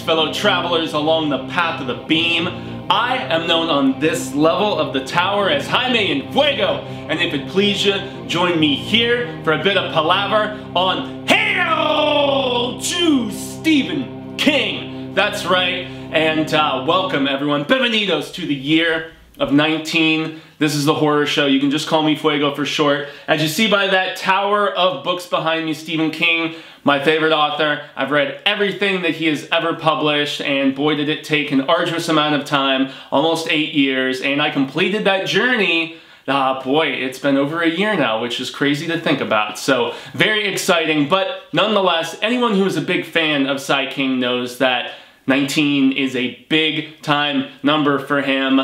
Fellow travelers along the path of the beam. I am known on this level of the tower as Jaime and Fuego, and if it please you, join me here for a bit of palaver on Hail to Stephen King. That's right, and welcome everyone. Bienvenidos to the year of 19. This is the horror show. You can just call me Fuego for short. As you see by that tower of books behind me, Stephen King, my favorite author. I've read everything that he has ever published, and boy did it take an arduous amount of time, almost 8 years, and I completed that journey. Boy, it's been over a year now, which is crazy to think about. So, very exciting, but nonetheless, anyone who is a big fan of Sai King knows that 19 is a big time number for him.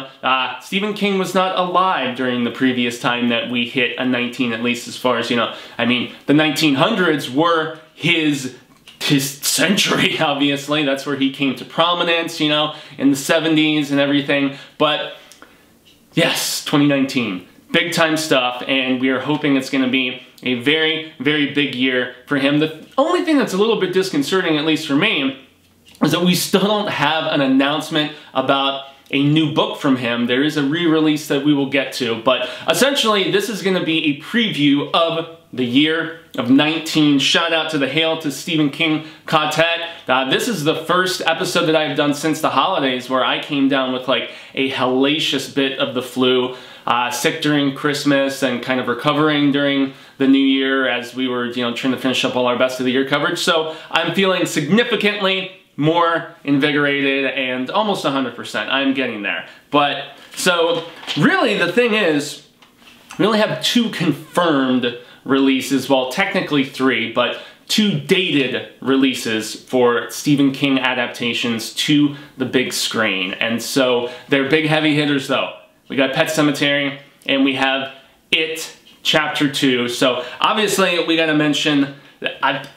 Stephen King was not alive during the previous time that we hit a 19, at least as far as, you know, I mean, the 1900s were his century, obviously. That's where he came to prominence, you know, in the 70s and everything. But yes, 2019, big time stuff, and we are hoping it's going to be a very, very big year for him. The only thing that's a little bit disconcerting, at least for me, is that we still don't have an announcement about a new book from him. There is a re-release that we will get to, but essentially this is going to be a preview of the year of 19. Shout out to the Hail to Stephen King Ka-Tet. This is the first episode that I've done since the holidays where I came down with like a hellacious bit of the flu, sick during Christmas and kind of recovering during the new year as we were, you know, trying to finish up all our best of the year coverage. So I'm feeling significantly more invigorated and almost 100%. I'm getting there. But, so, really the thing is, we only have 2 confirmed releases, well technically 3, but 2 dated releases for Stephen King adaptations to the big screen. And so, they're big heavy hitters though. We got Pet Sematary, and we have It Chapter 2. So, obviously, we gotta mention that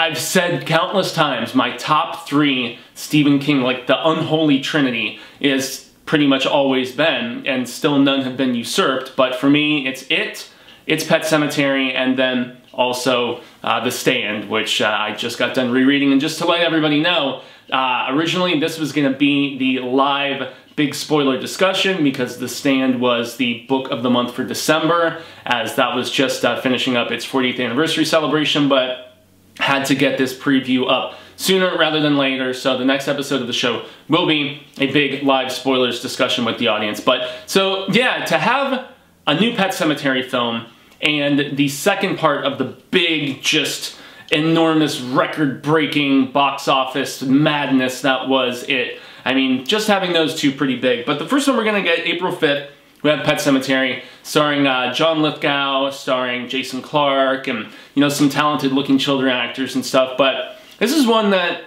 I've said countless times, my top 3 Stephen King, like the unholy trinity, is pretty much always been, and still none have been usurped, but for me, it's Pet Sematary, and then also The Stand, which I just got done rereading. And just to let everybody know, originally this was going to be the live big spoiler discussion because The Stand was the book of the month for December, as that was just finishing up its 40th anniversary celebration, but had to get this preview up sooner rather than later, so the next episode of the show will be a big live spoilers discussion with the audience. But, so, yeah, to have a new Pet Sematary film and the second part of the big, just enormous, record-breaking box office madness that was It. I mean, just having those 2 pretty big. But the first one we're going to get, April 5th, we have Pet Sematary, starring John Lithgow, starring Jason Clarke, and, you know, some talented looking children actors and stuff, but this is one that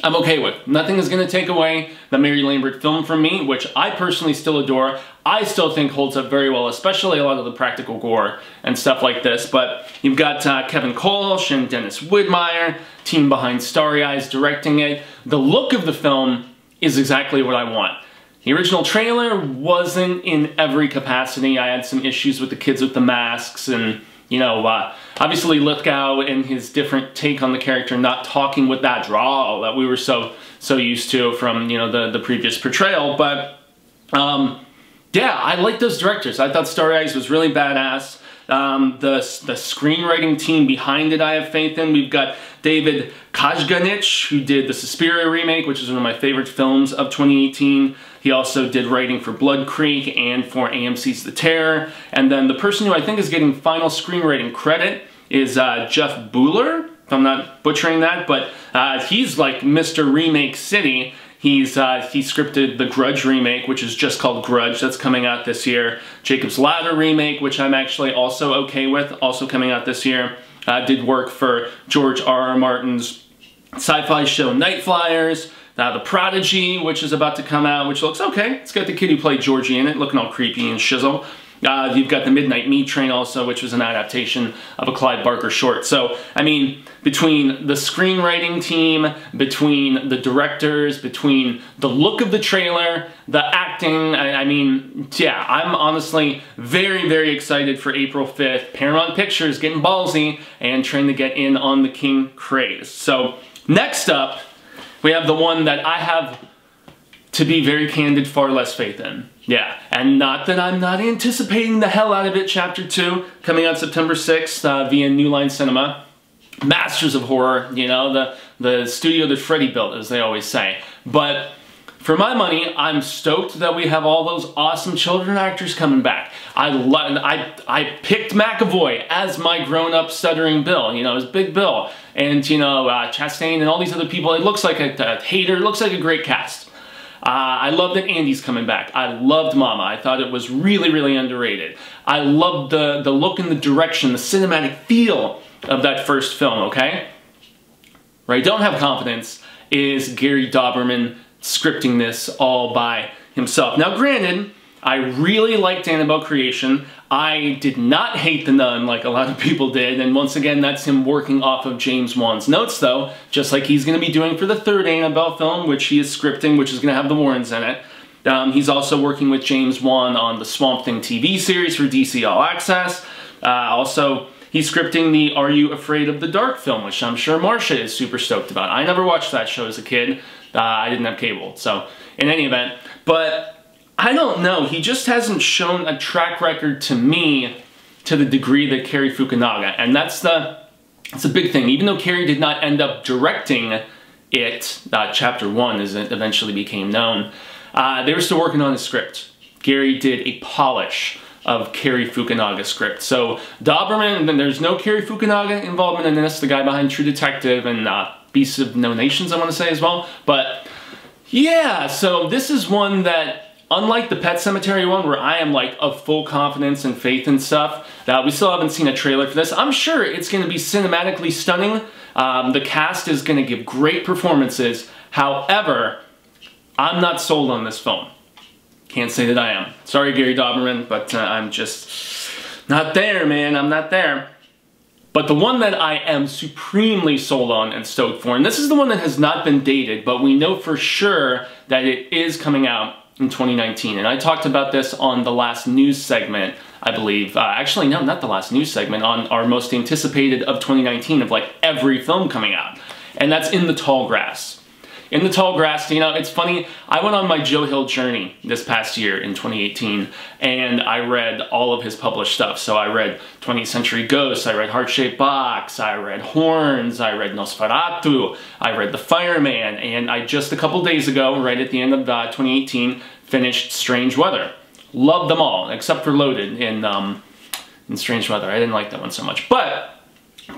I'm okay with. Nothing is going to take away the Mary Lambert film from me, which I personally still adore. I still think holds up very well, especially a lot of the practical gore and stuff like this, but you've got Kevin Kolsch and Dennis Widmeyer, team behind Starry Eyes, directing it. The look of the film is exactly what I want. The original trailer wasn't in every capacity. I had some issues with the kids with the masks and, you know, obviously Lithgow and his different take on the character not talking with that drawl that we were so used to from, you know, the previous portrayal. But, yeah, I like those directors. I thought Starry Eyes was really badass. The screenwriting team behind it I have faith in. We've got David Kajganich, who did the Suspiria remake, which is one of my favorite films of 2018. He also did writing for Blood Creek and for AMC's The Terror. And then the person who I think is getting final screenwriting credit is Jeff Buhler, if I'm not butchering that, but he's like Mr. Remake City. He scripted the Grudge remake, which is just called Grudge, that's coming out this year. Jacob's Ladder remake, which I'm actually also okay with, also coming out this year. Did work for George R.R. Martin's sci-fi show Night Flyers. The Prodigy, which is about to come out, which looks okay. It's got the kid who played Georgie in it, looking all creepy and shizzle. You've got the Midnight Meat Train also, which was an adaptation of a Clive Barker short. So, I mean, between the screenwriting team, between the directors, between the look of the trailer, the acting, I mean, yeah, I'm honestly very, very excited for April 5th. Paramount Pictures getting ballsy and trying to get in on the King craze. So, next up, we have the one that I have, to be very candid, far less faith in. Yeah, and not that I'm not anticipating the hell out of it, Chapter 2, coming out September 6th via New Line Cinema. Masters of horror, you know, the studio that Freddy built, as they always say. But for my money, I'm stoked that we have all those awesome children actors coming back. I picked McAvoy as my grown-up stuttering Bill, you know, as Big Bill. And, you know, Chastain and all these other people. It looks like a hater, it looks like a great cast. I love that Andy's coming back. I loved Mama. I thought it was really, really underrated. I loved the look and the direction, the cinematic feel of that first film, okay? Where I don't have confidence is Gary Dauberman scripting this all by himself. Now, granted, I really liked Annabelle Creation. I did not hate The Nun like a lot of people did, and once again, that's him working off of James Wan's notes, though, just like he's going to be doing for the third Annabelle film, which he is scripting, which is going to have the Warrens in it. He's also working with James Wan on the Swamp Thing TV series for DC All Access. Also, he's scripting the Are You Afraid of the Dark film, which I'm sure Marcia is super stoked about. I never watched that show as a kid. I didn't have cable, so in any event. But I don't know, he just hasn't shown a track record to me to the degree that Cary Fukunaga, and that's a big thing. Even though Cary did not end up directing it, Chapter 1 as it eventually became known, they were still working on his script. Gary did a polish of Cary Fukunaga's script. So Dauberman, and there's no Cary Fukunaga involvement in this, the guy behind True Detective and Beasts of No Nations, I want to say as well. But yeah, so this is one that, unlike the Pet Sematary one, where I am like of full confidence and faith and stuff, we still haven't seen a trailer for this. I'm sure it's going to be cinematically stunning. The cast is going to give great performances. However, I'm not sold on this film. Can't say that I am. Sorry, Gary Dauberman, but I'm just not there, man. I'm not there. But the one that I am supremely sold on and stoked for, and this is the one that has not been dated, but we know for sure that it is coming out in 2019. And I talked about this on the last news segment, I believe. Actually, no, not the last news segment, on our most anticipated of 2019 of like every film coming out. And that's In the Tall Grass. In the Tall Grass, you know, it's funny, I went on my Joe Hill journey this past year in 2018, and I read all of his published stuff. So I read 20th Century Ghosts, I read Heart-Shaped Box, I read Horns, I read Nosferatu, I read The Fireman, and I just a couple days ago, right at the end of 2018, finished Strange Weather. Loved them all, except for Loaded in Strange Weather. I didn't like that one so much. But,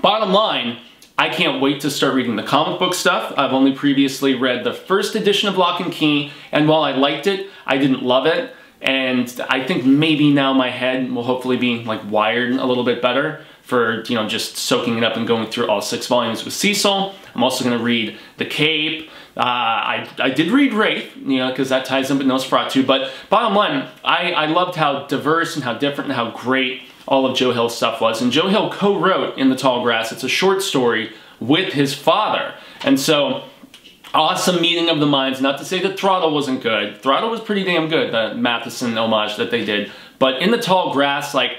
bottom line, I can't wait to start reading the comic book stuff. I've only previously read the first edition of Lock and Key, and while I liked it, I didn't love it. And I think maybe now my head will hopefully be like wired a little bit better for, you know, just soaking it up and going through all 6 volumes with Cecil. I'm also going to read The Cape. I did read Wraith, you know, because that ties in with Nosferatu. But bottom line, I loved how diverse and how different and how great all of Joe Hill's stuff was. And Joe Hill co-wrote In the Tall Grass. It's a short story with his father. And so, awesome meeting of the minds. Not to say that Throttle wasn't good. Throttle was pretty damn good, the Matheson homage that they did. But In the Tall Grass, like,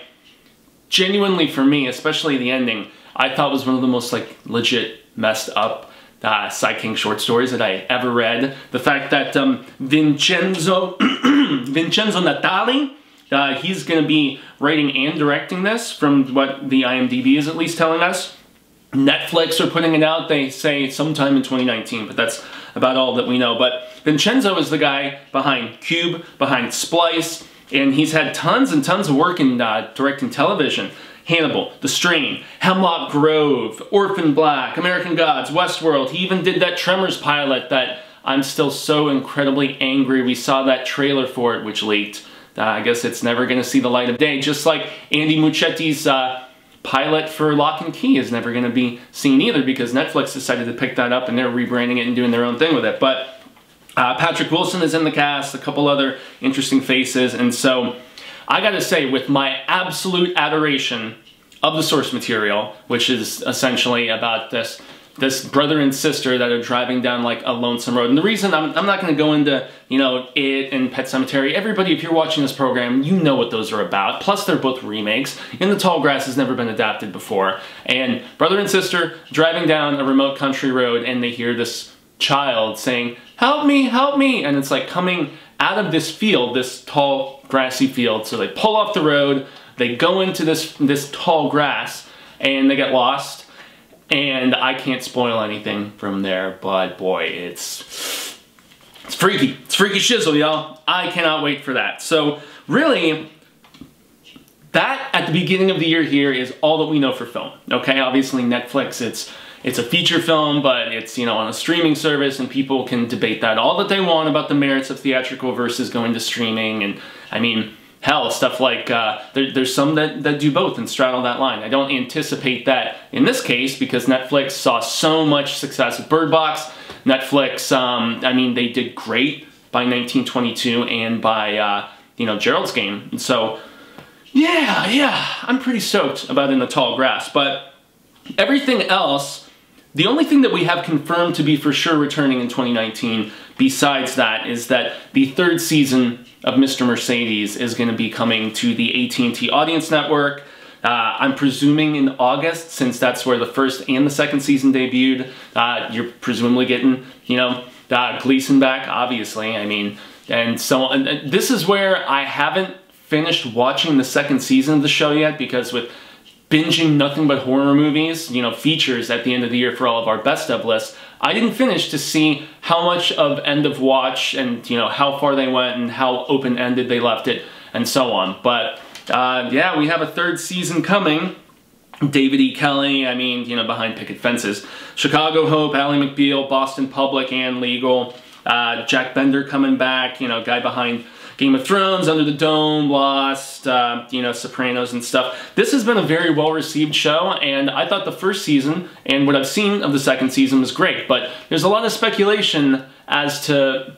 genuinely for me, especially the ending, I thought was one of the most, like, legit messed up Cy King short stories that I ever read. The fact that Vincenzo Natali, he's going to be writing and directing this, from what the IMDb is at least telling us. Netflix are putting it out, they say sometime in 2019, but that's about all that we know. But Vincenzo is the guy behind Cube, behind Splice, and he's had tons and tons of work in directing television. Hannibal, The Strain, Hemlock Grove, Orphan Black, American Gods, Westworld. He even did that Tremors pilot that I'm still so incredibly angry we saw that trailer for it, which leaked. I guess it's never going to see the light of day, just like Andy Muschietti's pilot for Lock and Key is never going to be seen either, because Netflix decided to pick that up and they're rebranding it and doing their own thing with it. But Patrick Wilson is in the cast, a couple other interesting faces, and so I gotta say, with my absolute adoration of the source material, which is essentially about this brother and sister that are driving down like a lonesome road. And the reason I'm not going to go into, you know, It and Pet Sematary. Everybody, if you're watching this program, you know what those are about. Plus, they're both remakes. In the Tall Grass has never been adapted before. And brother and sister driving down a remote country road, and they hear this child saying, "Help me, help me!" And it's like coming out of this field, this tall grassy field. So they pull off the road, they go into this tall grass, and they get lost. And I can't spoil anything from there, but boy, it's freaky. It's freaky shizzle, y'all. I cannot wait for that. So really, that at the beginning of the year here is all that we know for film. Okay, obviously Netflix, it's a feature film, but it's, you know, on a streaming service, and people can debate that all that they want about the merits of theatrical versus going to streaming. And I mean, hell, stuff like, there's some that do both and straddle that line. I don't anticipate that in this case because Netflix saw so much success with Bird Box. Netflix, I mean, they did great by 1922 and by, you know, Gerald's Game. And so, yeah, I'm pretty stoked about In the Tall Grass. But everything else, the only thing that we have confirmed to be for sure returning in 2019 besides that is that the third season of Mr. Mercedes is going to be coming to the AT&T Audience Network. I'm presuming in August, since that's where the first and the second season debuted. You're presumably getting, you know, Gleason back, obviously. I mean, and so and this is where I haven't finished watching the second season of the show yet, because with binging nothing but horror movies, you know, features at the end of the year for all of our best of lists, I didn't finish to see how much of end of watch and, you know, how far they went and how open-ended they left it and so on. But yeah, we have a third season coming. David E. Kelly, I mean, you know, Behind Picket Fences. Chicago Hope, Ally McBeal, Boston Public and Legal. Jack Bender coming back, you know, guy behind Game of Thrones, Under the Dome, Lost, you know, Sopranos and stuff. This has been a very well-received show, and I thought the first season and what I've seen of the second season was great, but there's a lot of speculation as to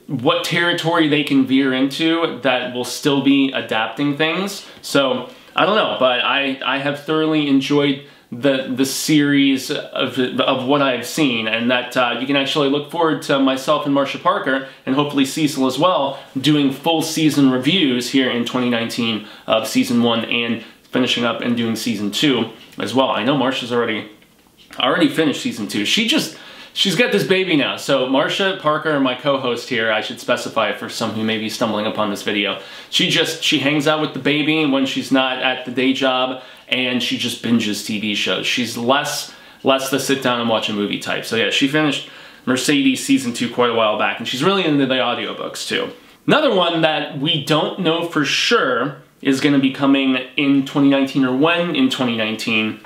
what territory they can veer into that will still be adapting things. So, I don't know, but I have thoroughly enjoyed the series of what I've seen, and that you can actually look forward to myself and Marsha Parker, and hopefully Cecil as well, doing full season reviews here in 2019 of season 1 and finishing up and doing season 2 as well. I know Marsha's already finished season 2. She's got this baby now. So Marsha Parker, my co-host here, I should specify for some who may be stumbling upon this video, she hangs out with the baby when she's not at the day job, and she just binges TV shows. She's less the sit down and watch a movie type. So yeah, she finished Mercedes season 2 quite a while back, and she's really into the audiobooks too. Another one that we don't know for sure is going to be coming in 2019 or when in 2019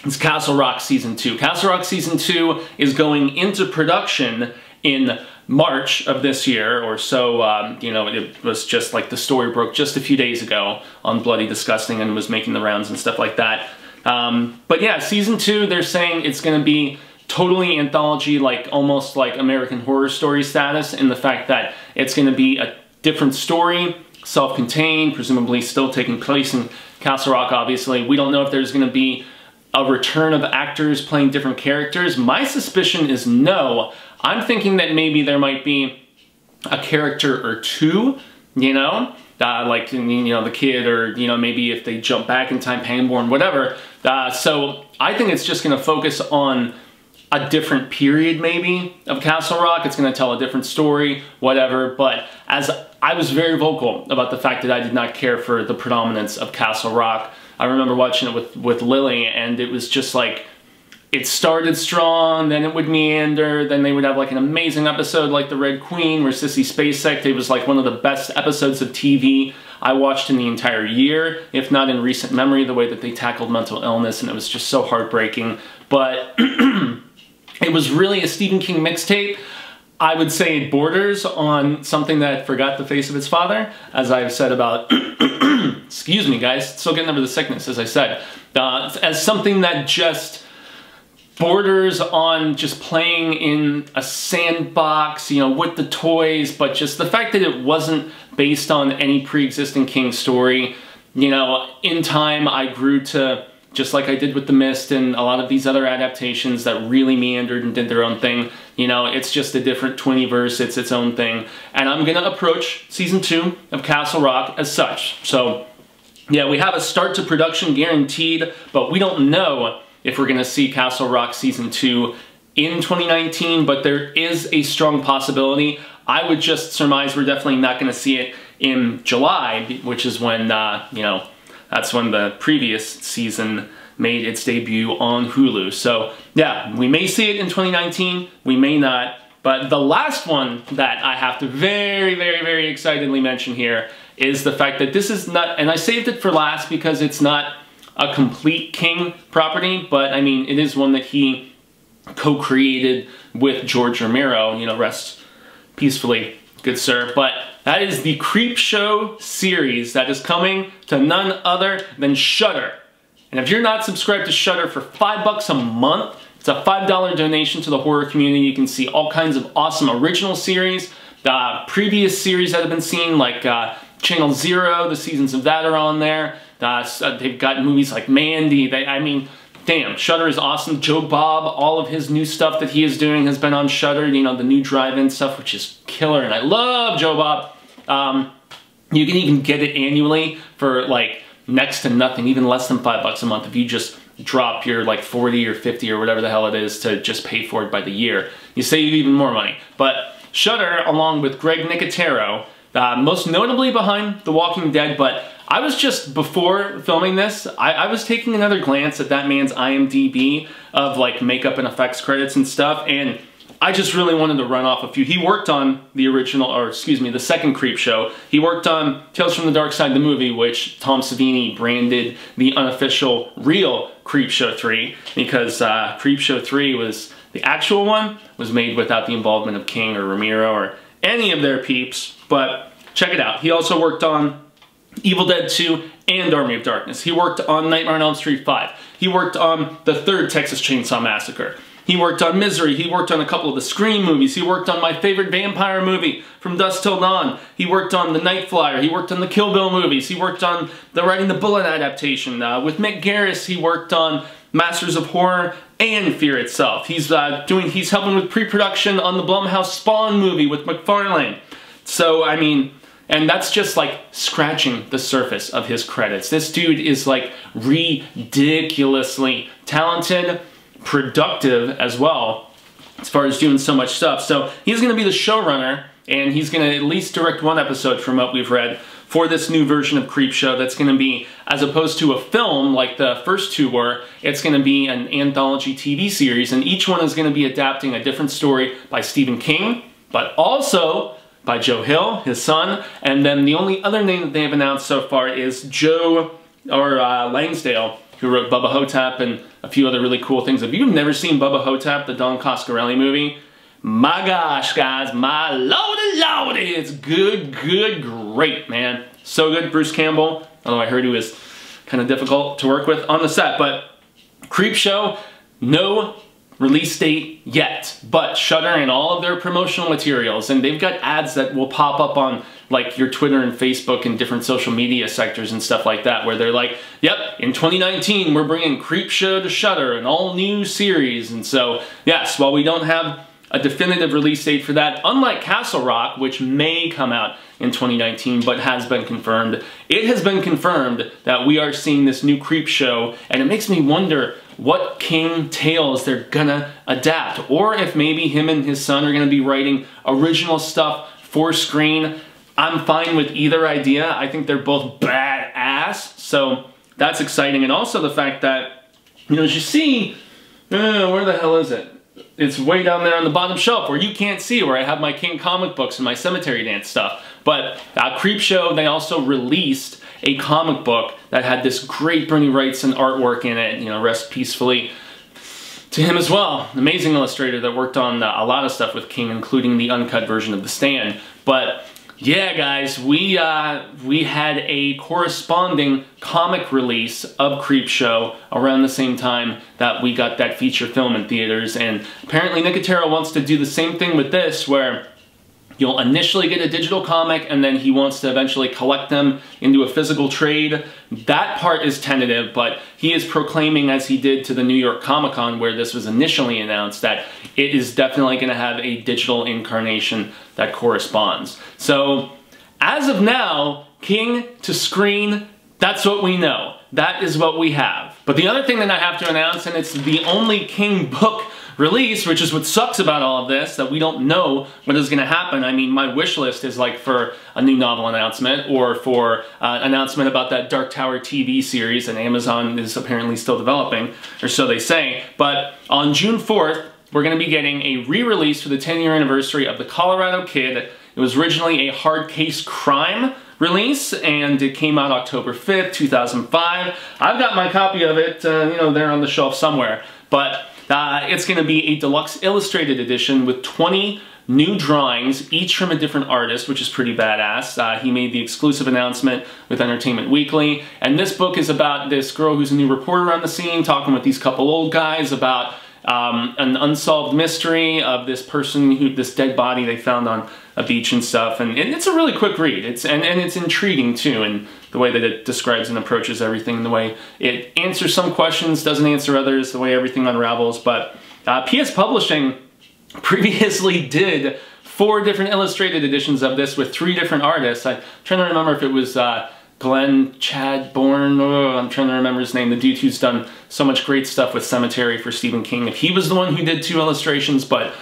is Castle Rock Season 2. Castle Rock Season 2 is going into production in March of this year or so. You know, it was just like the story broke just a few days ago on Bloody Disgusting and was making the rounds and stuff like that. But yeah, Season 2, they're saying it's going to be totally anthology, like almost like American Horror Story status, in the fact that it's going to be a different story, self-contained, presumably still taking place in Castle Rock, obviously. We don't know if there's going to be a return of actors playing different characters. My suspicion is no. I'm thinking that maybe there might be a character or two, you know, like, you know, the kid, or, you know, maybe if they jump back in time, Pangborn, whatever. So I think it's just going to focus on a different period, maybe, of Castle Rock. It's going to tell a different story, whatever. But as I was very vocal about the fact that I did not care for the predominance of Castle Rock. I remember watching it with Lily, and it was just like, it started strong, then it would meander, then they would have like an amazing episode like The Red Queen where Sissy Spacek, it was like one of the best episodes of TV I watched in the entire year, if not in recent memory, the way that they tackled mental illness, and it was just so heartbreaking. But it was really a Stephen King mixtape. I would say it borders on something that forgot the face of its father, as I've said about, excuse me guys, still getting over the sickness, as I said, as something that just borders on just playing in a sandbox, you know, with the toys, but just the fact that it wasn't based on any pre-existing King story. You know, in time I grew to, just like I did with The Mist and a lot of these other adaptations that really meandered and did their own thing. You know, it's just a different 20-verse, it's its own thing. And I'm gonna approach season 2 of Castle Rock as such. So, yeah, we have a start to production guaranteed, but we don't know if we're gonna see Castle Rock season 2 in 2019, but there is a strong possibility. I would just surmise we're definitely not gonna see it in July, which is when, you know, that's when the previous season made its debut on Hulu. So yeah, we may see it in 2019, we may not. But the last one that I have to very excitedly mention here is the fact that this is not, and I saved it for last because it's not a complete King property, but I mean, it is one that he co-created with George Romero, you know, rest peacefully, good sir. But that is the Creepshow series that is coming to none other than Shudder. And if you're not subscribed to Shudder for $5 a month, it's a $5 donation to the horror community. You can see all kinds of awesome original series, previous series that have been seen, like Channel Zero, the seasons of that are on there. They've got movies like Mandy. I mean, damn, Shudder is awesome. Joe Bob, all of his new stuff that he is doing has been on Shudder. You know, the new drive-in stuff, which is killer, and I love Joe Bob. You can even get it annually for like next to nothing, even less than $5 a month if you just drop your like 40 or 50 or whatever the hell it is to just pay for it by the year. You save even more money. But Shudder, along with Greg Nicotero, most notably behind The Walking Dead, but I was just, before filming this, I was taking another glance at that man's IMDb of like makeup and effects credits and stuff, and I just really wanted to run off a few. He worked on the original, or excuse me, the second Creepshow. He worked on Tales from the Dark Side, the movie, which Tom Savini branded the unofficial real Creepshow 3, because Creepshow 3 was, the actual one, was made without the involvement of King or Romero or any of their peeps, but check it out. He also worked on Evil Dead 2 and Army of Darkness. He worked on Nightmare on Elm Street 5. He worked on the third Texas Chainsaw Massacre. He worked on Misery. He worked on a couple of the Scream movies. He worked on my favorite vampire movie, From Dusk Till Dawn. He worked on The Night Flyer. He worked on the Kill Bill movies. He worked on the Riding the Bullet adaptation. With Mick Garris, he worked on Masters of Horror and Fear itself. He's helping with pre-production on the Blumhouse Spawn movie with McFarlane. So, I mean, and that's just like scratching the surface of his credits. This dude is like ridiculously talented, productive as well, as far as doing so much stuff. So he's going to be the showrunner, and he's going to at least direct one episode from what we've read for this new version of Creepshow that's going to be, as opposed to a film like the first two were, it's going to be an anthology TV series, and each one is going to be adapting a different story by Stephen King, but also by Joe Hill, his son, and then the only other name that they have announced so far is Joe, or Langsdale, who wrote Bubba Hotep and a few other really cool things. If you've never seen Bubba Hotep, the Don Coscarelli movie, my gosh, guys, my lordy, it's good, great, man. So good, Bruce Campbell, although I heard he was kind of difficult to work with on the set, but Creepshow, no release date yet, but Shudder and all of their promotional materials, and they've got ads that will pop up on like your Twitter and Facebook and different social media sectors and stuff like that, where they're like, yep, in 2019 we're bringing Creepshow to Shudder, an all new series. And so yes, while we don't have a definitive release date for that, unlike Castle Rock, which may come out in 2019 but has been confirmed, it has been confirmed that we are seeing this new Creepshow, and it makes me wonder what King tales they're gonna adapt, or if maybe him and his son are gonna be writing original stuff for screen. I'm fine with either idea. I think they're both badass, so that's exciting. And also the fact that, you know, as you see, where the hell is it? It's way down there on the bottom shelf where you can't see, where I have my King comic books and my Sematary dance stuff. But Creepshow, they also released a comic book that had this great Bernie Wrightson artwork in it, you know, rest peacefully to him as well. An amazing illustrator that worked on a lot of stuff with King, including the uncut version of The Stand. But yeah, guys, we had a corresponding comic release of Creepshow around the same time that we got that feature film in theaters, and apparently Nicotero wants to do the same thing with this, where You'll initially get a digital comic, and then he wants to eventually collect them into a physical trade. That part is tentative, but he is proclaiming, as he did to the New York Comic-Con where this was initially announced, that it is definitely going to have a digital incarnation that corresponds. So, as of now, King to screen, that's what we know. That is what we have. But the other thing that I have to announce, and it's the only King book release, which is what sucks about all of this, that we don't know what is going to happen. I mean, my wish list is like for a new novel announcement, or for announcement about that Dark Tower TV series that Amazon is apparently still developing, or so they say. But on June 4th, we're going to be getting a re-release for the 10-year anniversary of The Colorado Kid. It was originally a hard case crime release, and it came out October 5th, 2005. I've got my copy of it, you know, there on the shelf somewhere. But it's going to be a deluxe illustrated edition with 20 new drawings, each from a different artist, which is pretty badass. He made the exclusive announcement with Entertainment Weekly. And this book is about this girl who's a new reporter on the scene, talking with these couple old guys about an unsolved mystery of this person, this dead body they found on a beach and stuff. And it's a really quick read. And it's intriguing too, and the way that it describes and approaches everything, the way it answers some questions, doesn't answer others, the way everything unravels. But PS Publishing previously did 4 different illustrated editions of this with 3 different artists. I'm trying to remember if it was Glenn Chadbourne, I'm trying to remember his name, the dude who's done so much great stuff with Sematary for Stephen King. If he was the one who did 2 illustrations, but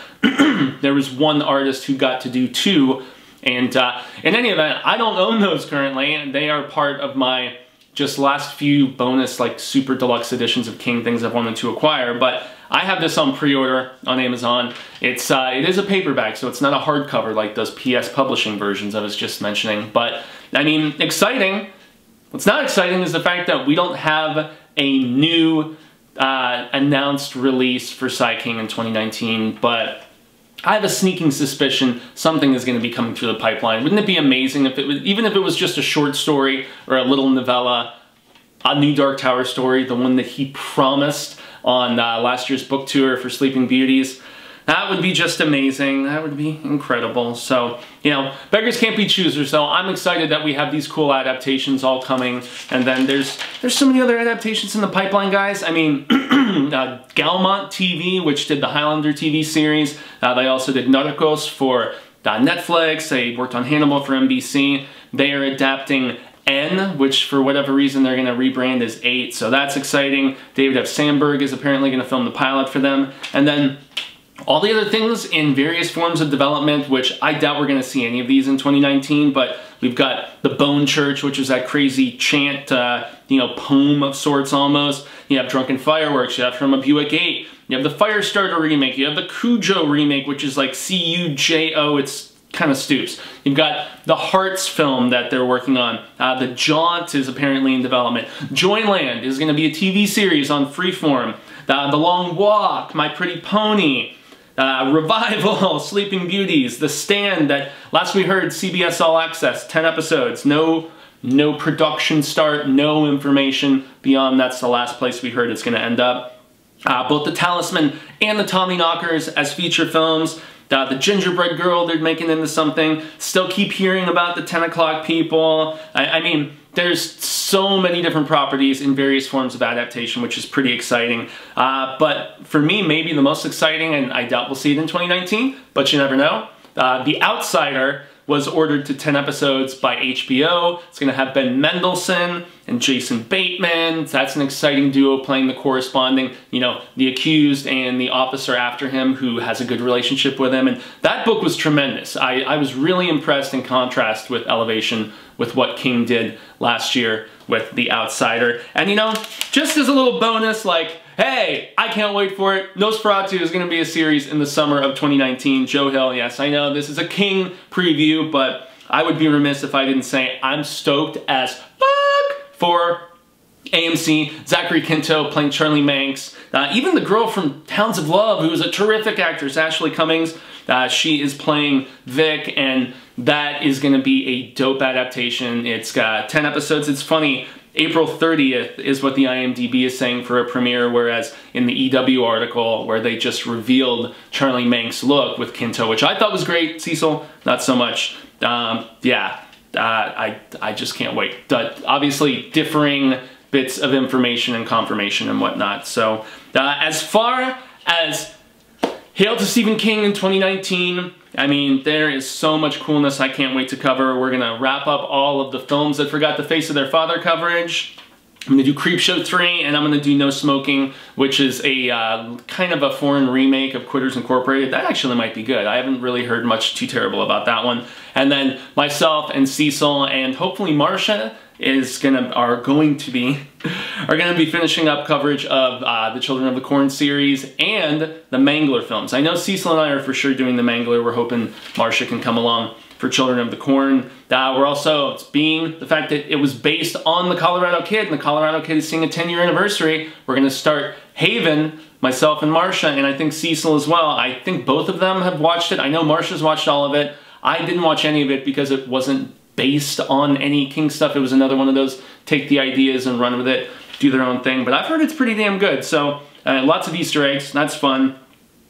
there was one artist who got to do 2. And in any event, I don't own those currently, and they are part of my just last few bonus, like, super deluxe editions of King, things I've wanted to acquire. But I have this on pre-order on Amazon. It is a paperback, so it's not a hardcover like those PS Publishing versions I was just mentioning. But, I mean, exciting. What's not exciting is the fact that we don't have a new announced release for Sai King in 2019, but I have a sneaking suspicion something is going to be coming through the pipeline. Wouldn't it be amazing if it was, even if it was just a short story or a little novella, a new Dark Tower story, the one that he promised on last year's book tour for Sleeping Beauties? That would be just amazing. That would be incredible. So, you know, beggars can't be choosers, so I'm excited that we have these cool adaptations all coming. And then there's so many other adaptations in the pipeline, guys. I mean, Galmont TV, which did the Highlander TV series. They also did Narcos for Netflix. They worked on Hannibal for NBC. They are adapting N, which for whatever reason they're going to rebrand as 8, so that's exciting. David F. Sandberg is apparently going to film the pilot for them. And then all the other things in various forms of development, which I doubt we're going to see any of these in 2019, but we've got The Bone Church, which is that crazy chant, you know, poem of sorts almost. You have Drunken Fireworks, you have From a Buick 8, you have the Firestarter remake, you have the Cujo remake, which is like C-U-J-O, it's kind of stoops. You've got the Hearts film that they're working on. The Jaunt is apparently in development. Joyland is going to be a TV series on Freeform. The Long Walk, My Pretty Pony, Revival, Sleeping Beauties, The Stand, that last we heard CBS All Access, 10 episodes, no production start, no information beyond that's the last place we heard it's going to end up. Both The Talisman and The Tommyknockers as feature films. The Gingerbread Girl they're making into something. Still keep hearing about the 10 O'Clock People. I mean, there's so many different properties in various forms of adaptation, which is pretty exciting. But for me, maybe the most exciting, and I doubt we'll see it in 2019, but you never know. The Outsider was ordered to 10 episodes by HBO. It's going to have Ben Mendelsohn and Jason Bateman. That's an exciting duo playing the corresponding, you know, the accused and the officer after him who has a good relationship with him. And that book was tremendous. I was really impressed in contrast with Elevation with what King did last year with The Outsider. And you know, just as a little bonus, like, hey, I can't wait for it. Nosferatu is going to be a series in the summer of 2019. Joe Hill, yes, I know this is a King preview, but I would be remiss if I didn't say I'm stoked as fuck for AMC. Zachary Quinto playing Charlie Manx. Even the girl from Hounds of Love, who's a terrific actress, Ashley Cummings, she is playing Vic, and that is going to be a dope adaptation. It's got 10 episodes. It's funny, April 30th is what the IMDb is saying for a premiere, whereas in the EW article where they just revealed Charlie Manx's look with Kinto, which I thought was great, Cecil, not so much. Yeah, I just can't wait. Obviously differing bits of information and confirmation and whatnot. So as far as Hail to Stephen King in 2019, I mean, there is so much coolness I can't wait to cover. We're gonna wrap up all of the films that forgot the face of their father coverage. I'm gonna do Creepshow 3, and I'm gonna do No Smoking, which is a kind of a foreign remake of Quitters Incorporated. That actually might be good. I haven't really heard much too terrible about that one. And then myself and Cecil and hopefully Marsha are going to be finishing up coverage of the Children of the Corn series and the Mangler films. I know Cecil and I are for sure doing the Mangler. We're hoping Marsha can come along for Children of the Corn. We're also, being the fact that it was based on the Colorado Kid, and the Colorado Kid is seeing a 10-year anniversary, we're going to start Haven, myself and Marsha, and I think Cecil as well. I think both of them have watched it. I know Marsha's watched all of it. I didn't watch any of it because it wasn't based on any King stuff. It was another one of those take the ideas and run with it, do their own thing. But I've heard it's pretty damn good. So lots of Easter eggs. That's fun.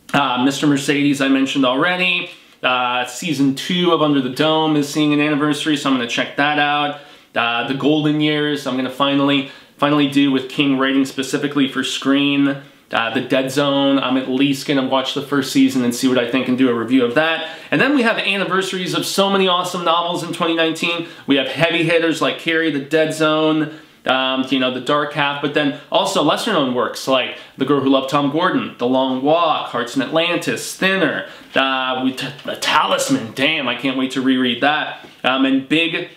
Mr. Mercedes I mentioned already. Season 2 of Under the Dome is seeing an anniversary, so I'm going to check that out. The Golden Years I'm going to finally do with King writing specifically for screen. The Dead Zone, I'm at least going to watch the first season and see what I think and do a review of that. And then we have anniversaries of so many awesome novels in 2019. We have heavy hitters like Carrie, The Dead Zone, you know, The Dark Half, but then also lesser known works like The Girl Who Loved Tom Gordon, The Long Walk, Hearts in Atlantis, Thinner, The Talisman, damn, I can't wait to reread that. And big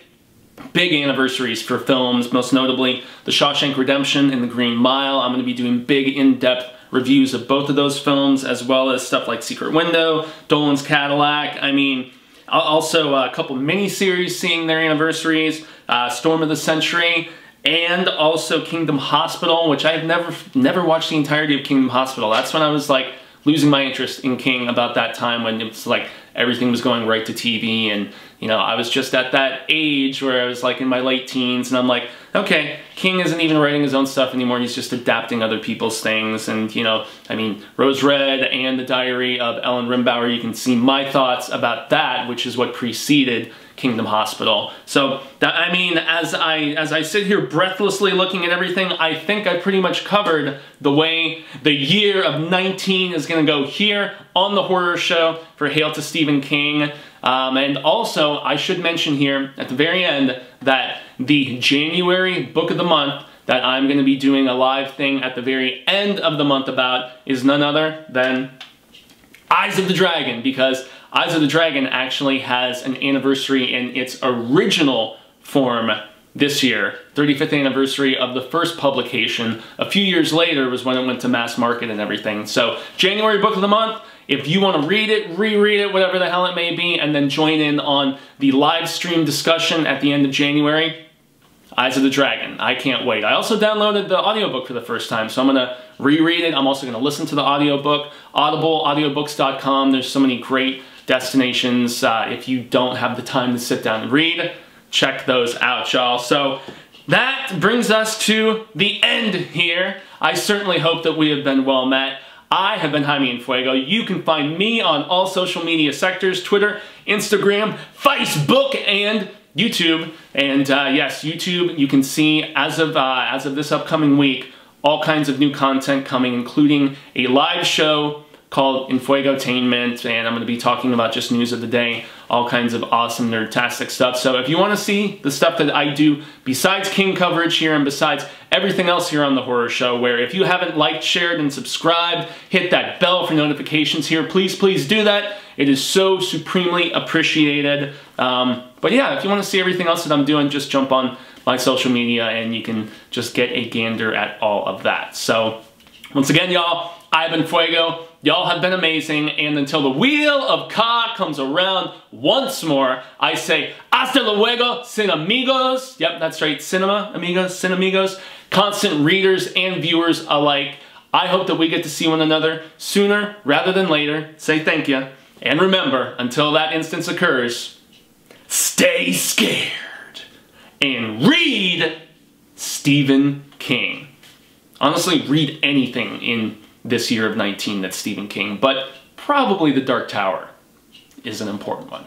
anniversaries for films, most notably The Shawshank Redemption and The Green Mile. I'm going to be doing big in-depth reviews of both of those films, as well as stuff like Secret Window, Dolan's Cadillac. I mean, also a couple mini-series seeing their anniversaries, Storm of the Century, and also Kingdom Hospital, which I've never watched the entirety of Kingdom Hospital. That's when I was like losing my interest in King, about that time when it was like everything was going right to TV, and you know, I was just at that age where I was like in my late teens, and I'm like, okay, King isn't even writing his own stuff anymore, he's just adapting other people's things. And you know, I mean, Rose Red and The Diary of Ellen Rimbauer, you can see my thoughts about that, which is what preceded Kingdom Hospital. So, I mean, as I sit here breathlessly looking at everything, I think I pretty much covered the way the year of 19 is going to go here on the horror show for Hail to Stephen King. And also, I should mention here at the very end that the January book of the month that I'm going to be doing a live thing at the very end of the month about is none other than Eyes of the Dragon, because Eyes of the Dragon actually has an anniversary in its original form this year. 35th anniversary of the first publication. A few years later was when it went to mass market and everything. So, January book of the month, if you want to read it, reread it, whatever the hell it may be, and then join in on the live stream discussion at the end of January, Eyes of the Dragon. I can't wait. I also downloaded the audiobook for the first time, so I'm going to reread it. I'm also going to listen to the audiobook. Audible, audiobooks.com. There's so many great destinations. If you don't have the time to sit down and read, check those out, y'all. So that brings us to the end here. I certainly hope that we have been well met. I have been Jaime and Fuego. You can find me on all social media sectors, Twitter, Instagram, Facebook, and YouTube. And yes, YouTube, you can see as of this upcoming week, all kinds of new content coming, including a live show called Infuegotainment, and I'm going to be talking about just news of the day, all kinds of awesome nerdtastic stuff. So if you want to see the stuff that I do besides King coverage here and besides everything else here on the horror show, where if you haven't liked, shared, and subscribed, hit that bell for notifications here. Please do that. It is so supremely appreciated. But yeah, if you want to see everything else that I'm doing, just jump on my social media and you can just get a gander at all of that. So once again, y'all, I've been Fuego. Y'all have been amazing, and until the Wheel of Ka comes around once more, I say, hasta luego, sin amigos. Yep, that's right, cinema amigos, sin amigos. Constant readers and viewers alike. I hope that we get to see one another sooner rather than later. Say thank you. And remember, until that instance occurs, stay scared and read Stephen King. Honestly, read anything in this year of 19 that's Stephen King, but probably The Dark Tower is an important one.